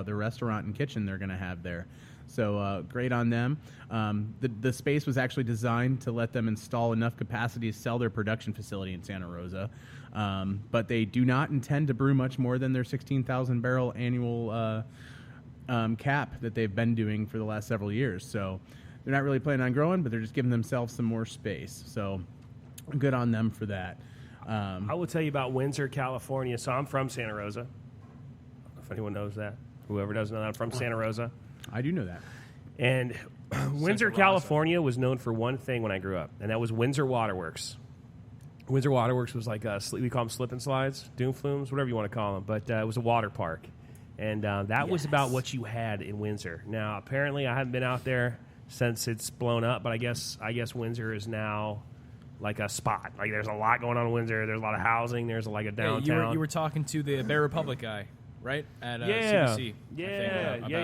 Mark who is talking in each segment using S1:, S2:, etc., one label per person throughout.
S1: the restaurant and kitchen they're going to have there. So great on them. The space was actually designed to let them install enough capacity to sell their production facility in Santa Rosa. But they do not intend to brew much more than their 16,000 barrel annual cap that they've been doing for the last several years. So they're not really planning on growing, but they're just giving themselves some more space. So good on them for that.
S2: I will tell you about Windsor, California. So I'm from Santa Rosa. I don't know if anyone knows that. Whoever doesn't know that, I'm from Santa Rosa.
S1: I do know that.
S2: And Windsor, California was known for one thing when I grew up, and that was Windsor Waterworks. Windsor Waterworks was like, we call them slip and slides, doom flumes, whatever you want to call them. But it was a water park. And that was about what you had in Windsor. Now, apparently, I haven't been out there since it's blown up, but I guess Windsor is now like a spot. Like, there's a lot going on in Windsor. There's a lot of housing. There's like a downtown.
S3: You were talking to the Bear Republic guy, right? At CBC.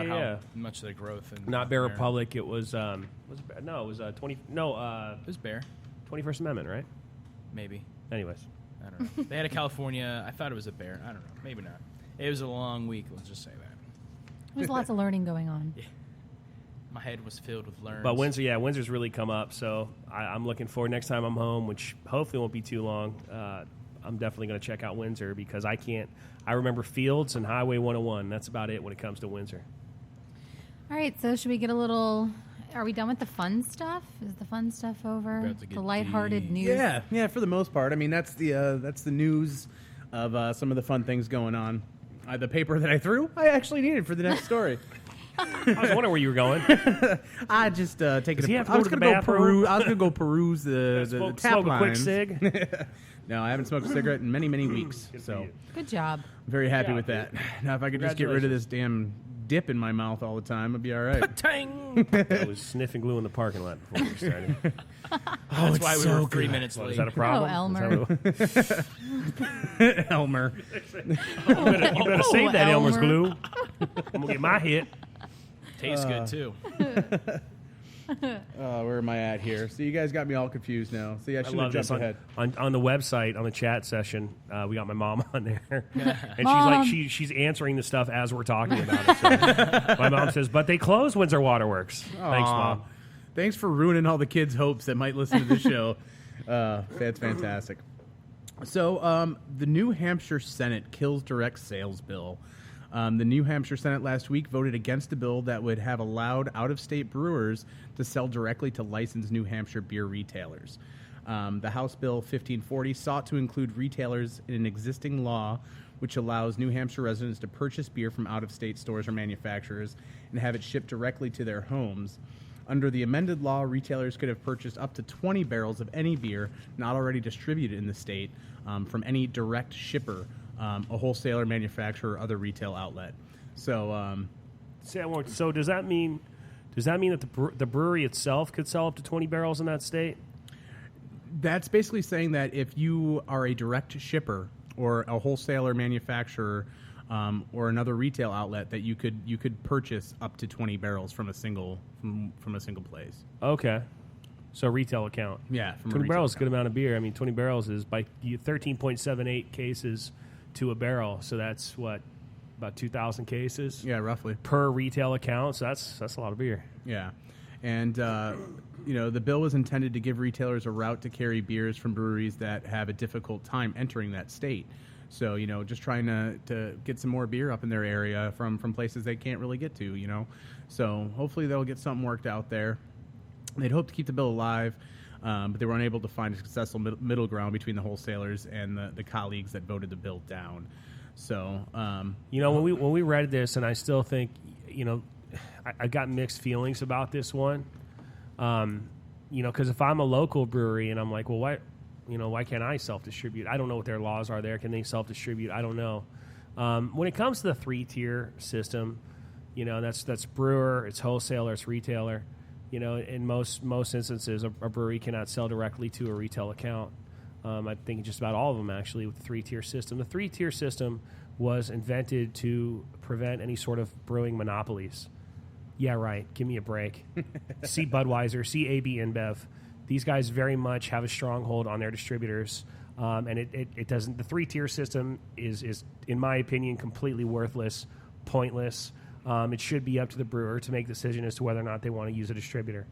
S3: How much of the growth.
S2: Not Bear Republic. It was it was 20. No,
S3: it was Bear.
S2: 21st Amendment, right?
S3: Maybe.
S2: Anyways,
S3: I don't know. They had a California. I thought it was a Bear. I don't know. Maybe not. It was a long week. Let's just say that.
S4: There's lots of learning going on.
S3: Yeah. My head was filled with learns.
S2: But Windsor's really come up. So I'm looking forward next time I'm home, which hopefully won't be too long. I'm definitely going to check out Windsor because I remember Fields and Highway 101. That's about it when it comes to Windsor.
S4: All right, so should we get a little... Are we done with the fun stuff? Is the fun stuff over? The lighthearted news?
S1: Yeah, for the most part. I mean, that's the news of some of the fun things going on. The paper that I threw, I actually needed for the next story.
S2: I was wondering where you were going.
S1: I just taking
S2: a...
S1: I was going to go peruse the tap
S2: smoke
S1: lines.
S2: A quick cig?
S1: No, I haven't smoked a cigarette in many, many weeks. So
S4: good job.
S1: I'm very happy with that. Now, if I could just get rid of this damn dip in my mouth all the time, it'd be all right.
S3: Tang!
S2: I was sniffing glue in the parking lot before we started.
S3: That's why we were 3 minutes late.
S2: Is that a problem?
S4: Oh, Elmer.
S1: Elmer.
S2: You better save that Elmer's glue. I'm going to get my hit.
S3: Tastes good, too.
S1: Where am I at here? So you guys got me all confused now. See, I should have jumped ahead.
S2: On the website, on the chat session, we got my mom on there. And she's answering the stuff as we're talking about it. So my mom says, but they closed Windsor Waterworks. Thanks, Mom.
S1: Thanks for ruining all the kids' hopes that might listen to the show. That's fantastic. So the New Hampshire Senate kills direct sales bill. The New Hampshire Senate last week voted against a bill that would have allowed out-of-state brewers to sell directly to licensed New Hampshire beer retailers. The House Bill 1540 sought to include retailers in an existing law which allows New Hampshire residents to purchase beer from out-of-state stores or manufacturers and have it shipped directly to their homes. Under the amended law, retailers could have purchased up to 20 barrels of any beer not already distributed in the state from any direct shipper, a wholesaler, manufacturer, or other retail outlet. So,
S2: so does that mean that the brewery itself could sell up to 20 barrels in that state?
S1: That's basically saying that if you are a direct shipper or a wholesaler, manufacturer, or another retail outlet, that you could purchase up to 20 barrels from a single place. Okay.
S2: So retail account.
S1: Yeah.
S2: 20 barrels is a good amount of beer. I mean, 20 barrels is by 13.78 cases to a barrel. So that's what, about 2,000 cases?
S1: Yeah, roughly.
S2: Per retail account. So that's a lot of beer.
S1: Yeah. And, the bill was intended to give retailers a route to carry beers from breweries that have a difficult time entering that state. So, just trying to get some more beer up in their area from places they can't really get to, So hopefully they'll get something worked out there. They'd hope to keep the bill alive, but they were unable to find a successful middle ground between the wholesalers and the colleagues that voted the bill down. So,
S2: when we read this, and I still think, I got mixed feelings about this one, because if I'm a local brewery and I'm like, well, why can't I self-distribute? I don't know what their laws are there. Can they self-distribute? I don't know. When it comes to the 3-tier system, that's brewer, it's wholesaler, it's retailer. In most instances, a brewery cannot sell directly to a retail account. I think just about all of them, actually, with the 3-tier system. The 3-tier system was invented to prevent any sort of brewing monopolies. Yeah, right. Give me a break. See Budweiser, see AB InBev. These guys very much have a stronghold on their distributors, and it doesn't. The 3-tier system is, in my opinion, completely worthless, pointless. It should be up to the brewer to make the decision as to whether or not they want to use a distributor.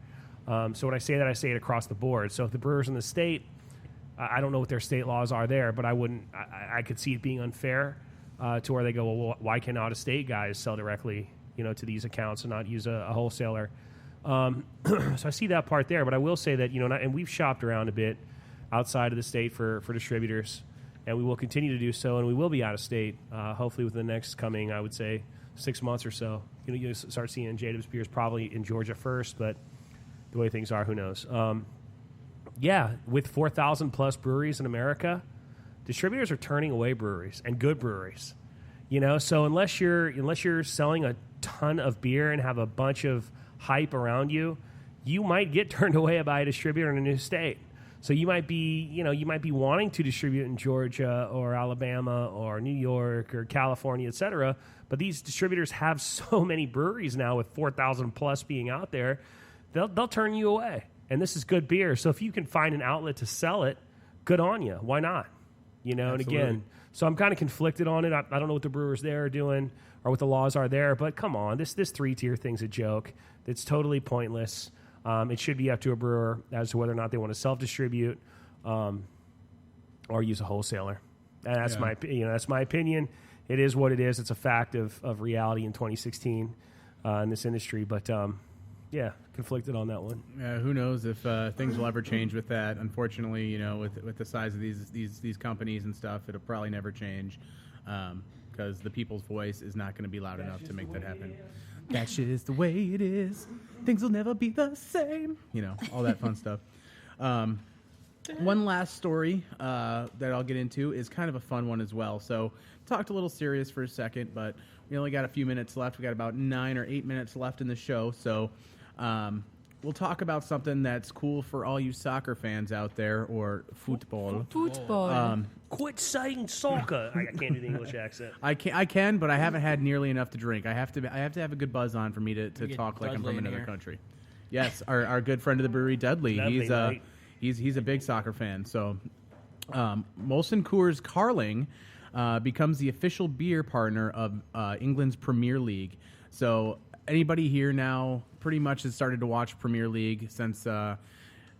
S2: So when I say that, I say it across the board. So if the brewers in the state, I don't know what their state laws are there, but I could see it being unfair to where they go, well, why can out-of-state guys sell directly, to these accounts and not use a wholesaler? So I see that part there, but I will say that, and we've shopped around a bit outside of the state for distributors, and we will continue to do so, and we will be out of state, hopefully within the next coming, I would say, 6 months or so. You start seeing JDub's beers probably in Georgia first, but the way things are, who knows? With 4,000 plus breweries in America, distributors are turning away breweries and good breweries. So unless you're selling a ton of beer and have a bunch of hype around you, you might get turned away by a distributor in a new state. So you might be wanting to distribute in Georgia or Alabama or New York or California, et cetera. But these distributors have so many breweries now with 4,000 plus being out there, they'll turn you away. And this is good beer. So if you can find an outlet to sell it, good on you. Why not? And again, so I'm kind of conflicted on it. I don't know what the brewers there are doing or what the laws are there. But come on, this 3-tier thing's a joke. It's totally pointless. It should be up to a brewer as to whether or not they want to self-distribute or use a wholesaler. And that's my opinion. It is what it is. It's a fact of reality in 2016 in this industry. But conflicted on that one.
S1: Who knows if things will ever change with that? Unfortunately, with the size of these companies and stuff, it'll probably never change because the people's voice is not going to be loud enough to make that happen. That shit is the way it is. Things will never be the same. All that fun stuff. One last story that I'll get into is kind of a fun one as well. So talked a little serious for a second, but we only got a few minutes left. We got about 9 or 8 minutes left in the show. So we'll talk about something that's cool for all you soccer fans out there, or football.
S2: Quit saying soccer. I can't do the English accent.
S1: I can, but I haven't had nearly enough to drink. I have to have a good buzz on for me to talk like I'm from another country. Yes, our good friend of the brewery, Dudley. He's a big soccer fan. So Molson Coors Carling becomes the official beer partner of England's Premier League. So anybody here now pretty much has started to watch Premier League since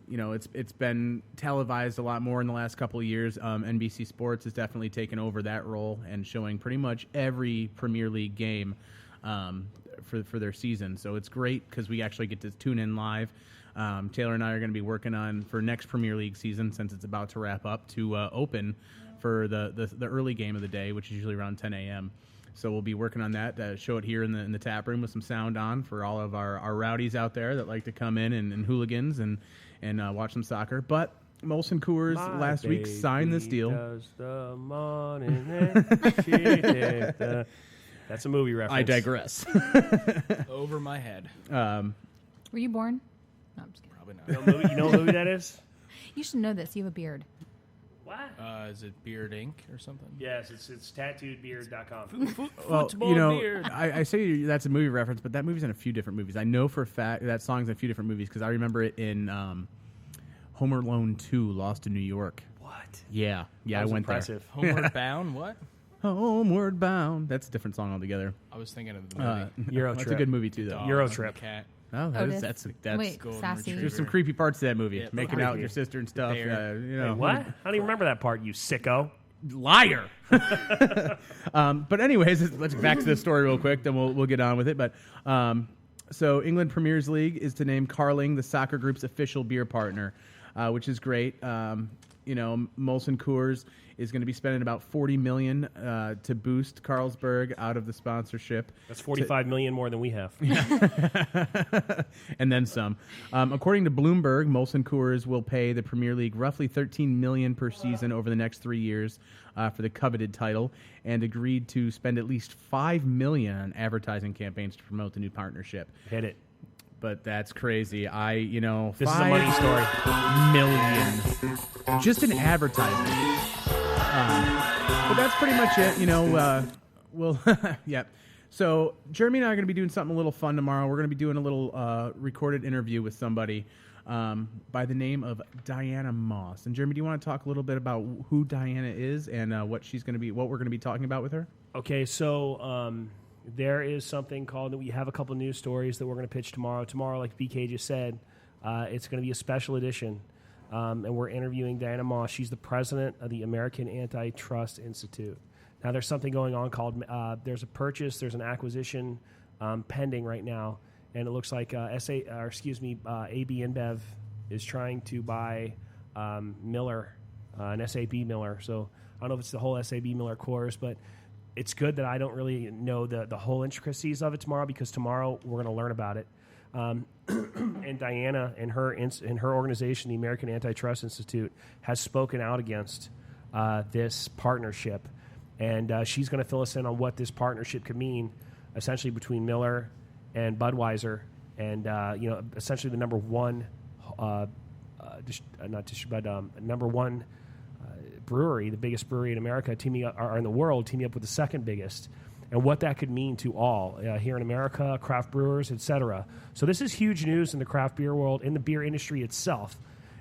S1: it's been televised a lot more in the last couple of years. NBC Sports has definitely taken over that role and showing pretty much every Premier League game for their season. So it's great because we actually get to tune in live. Taylor and I are going to be working on for next Premier League season, since it's about to wrap up, to open for the early game of the day, which is usually around 10 a.m. So we'll be working on that, show it here in the tap room with some sound on for all of our rowdies out there that like to come in and hooligans and watch some soccer. But Molson Coors last week signed this deal.
S2: That's a movie reference.
S1: I digress.
S3: Over my head.
S4: Were you born? No, I'm just kidding.
S3: Probably not.
S2: You know what movie that is?
S4: You should know this. You have a beard.
S2: What?
S3: Is it Beard Inc. or something?
S2: Yes, it's tattooedbeard.com.
S3: Football Beard.
S1: I say that's a movie reference, but that movie's in a few different movies. I know for a fact that song's in a few different movies because I remember it in Home Alone 2, Lost in New York.
S2: What?
S1: Yeah, I went
S2: impressive.
S1: there.
S3: Homeward Bound, what?
S1: Homeward Bound. That's a different song altogether.
S3: I was thinking of the movie.
S2: Euro
S1: That's
S2: Trip.
S1: a good movie too, though.
S3: Dog
S2: Euro
S3: and
S2: Trip.
S3: Cat.
S1: Oh, that's
S4: Wait,
S3: Golden
S4: sassy.
S3: Retriever.
S1: there's some creepy parts to that movie.
S3: Yeah,
S1: Making out with your sister and stuff.
S3: Bear.
S2: Wait, what? I don't even remember that part, you sicko.
S1: Liar. But anyways, let's get back to the story real quick. Then we'll get on with it. But so England Premier's League is to name Carling the soccer group's official beer partner, which is great. Molson Coors is going to be spending about $40 million to boost Carlsberg out of the sponsorship.
S2: That's $45 million more than we have.
S1: And then some. According to Bloomberg, Molson Coors will pay the Premier League roughly $13 million per season over the next 3 years for the coveted title, and agreed to spend at least $5 million on advertising campaigns to promote the new partnership.
S2: Hit it.
S1: But that's crazy.
S2: This is a
S1: $5
S2: money story.
S1: million just in advertising. But that's pretty much it. Yeah. So Jeremy and I are going to be doing something a little fun tomorrow. We're going to be doing a little recorded interview with somebody by the name of Diana Moss. And Jeremy, do you want to talk a little bit about who Diana is and what we're going to be talking about with her?
S2: Okay, so there is something called, we have a couple news stories that we're going to pitch tomorrow. Tomorrow, like BK just said, it's going to be a special edition. And we're interviewing Diana Moss. She's the president of the American Antitrust Institute. Now, there's something going on called, there's a purchase, there's an acquisition pending right now. And it looks like AB InBev is trying to buy Miller, an SAB Miller. So I don't know if it's the whole SAB Miller course, but it's good that I don't really know the whole intricacies of it tomorrow, because tomorrow we're going to learn about it. And Diana and her organization, the American Antitrust Institute, has spoken out against this partnership. And she's going to fill us in on what this partnership could mean, essentially between Miller and Budweiser, and essentially the number one, number one brewery, the biggest brewery in America, or in the world, teaming up with the second biggest, and what that could mean to all here in America, craft brewers, etc. So this is huge news in the craft beer world, in the beer industry itself.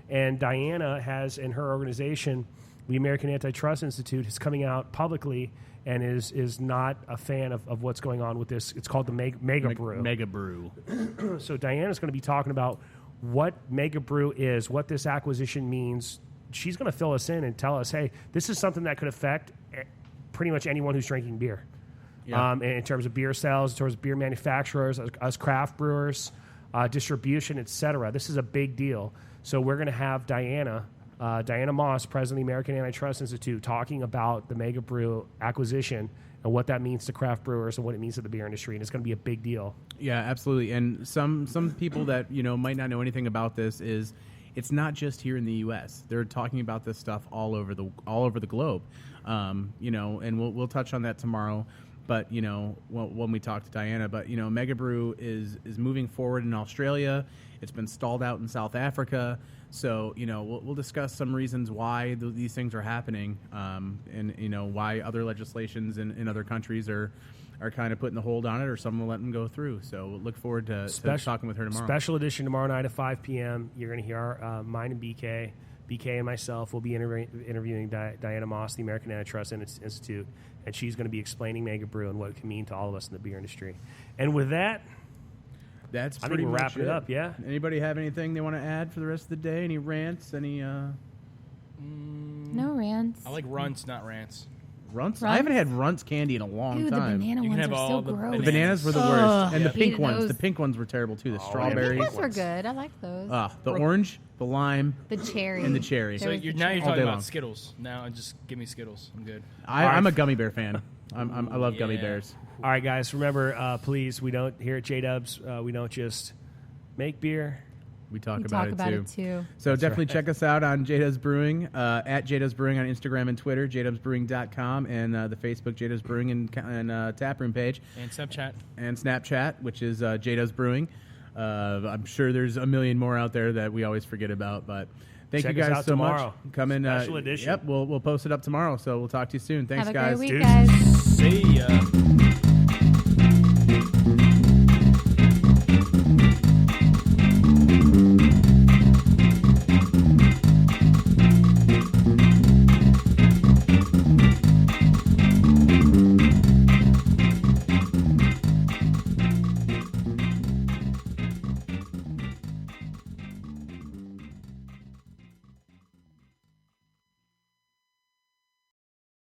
S2: And Diana has, in her organization, the American Antitrust Institute, is coming out publicly and is not a fan of what's going on with this. It's called the Mega Brew.
S1: Mega Brew.
S2: So Diana's going to be talking about what Mega Brew is, what this acquisition means. She's going to fill us in and tell us, hey, this is something that could affect pretty much anyone who's drinking beer. Yeah. In terms of beer sales, in terms of beer manufacturers, us craft brewers, distribution, etc. This is a big deal. So we're going to have Diana Moss, president of the American Antitrust Institute, talking about the Mega Brew acquisition and what that means to craft brewers and what it means to the beer industry, and it's going to be a big deal.
S1: Yeah, absolutely. And some people that might not know anything about this is it's not just here in the U.S. They're talking about this stuff all over the globe. And we'll touch on that tomorrow. But when we talk to Diana, but Mega Brew is moving forward in Australia. It's been stalled out in South Africa. So we'll discuss some reasons why these things are happening, and why other legislations in other countries are kind of putting the hold on it, or some will let them go through. So we'll look forward to talking with her tomorrow. Special
S2: edition tomorrow night at 5 p.m. You're going to hear mine and BK and myself will be interviewing Diana Moss, the American Antitrust Institute, and she's going to be explaining Mega Brew and what it can mean to all of us in the beer industry. And with that,
S1: that's
S2: I
S1: pretty
S2: think we're
S1: much
S2: wrapping it up. Yeah.
S1: Anybody have anything they want to add for the rest of the day? Any rants? Any?
S4: No rants.
S3: I like runts, not rants.
S1: Runts? I haven't had Runts candy in a long
S4: Dude,
S1: time.
S4: the banana ones are so gross.
S1: The bananas were the worst, and the pink ones. The pink ones were terrible too. The strawberries.
S4: The pink ones were good. I like those.
S1: The orange, the lime,
S4: the cherry,
S1: and the cherry.
S3: So you're talking about Skittles. Now just give me Skittles. I'm good.
S1: I'm a gummy bear fan. I love gummy bears.
S2: All right, guys. Remember, please, we don't here at JDubs. We don't just make beer.
S1: We talk about it too. So
S2: That's
S1: definitely
S2: right.
S1: check us out on JDubs Brewing, at JDubs Brewing on Instagram and Twitter, jdubsbrewing.com, and the Facebook JDubs Brewing and Taproom page.
S3: And Snapchat.
S1: And Snapchat, which is JDubs Brewing. I'm sure there's a million more out there that we always forget about, but thank you guys so
S2: tomorrow.
S1: much. Come in.
S2: Special edition.
S1: Yep, we'll post it up tomorrow, so we'll talk to you soon. Thanks,
S4: Have a
S1: guys.
S4: great week, guys.
S3: See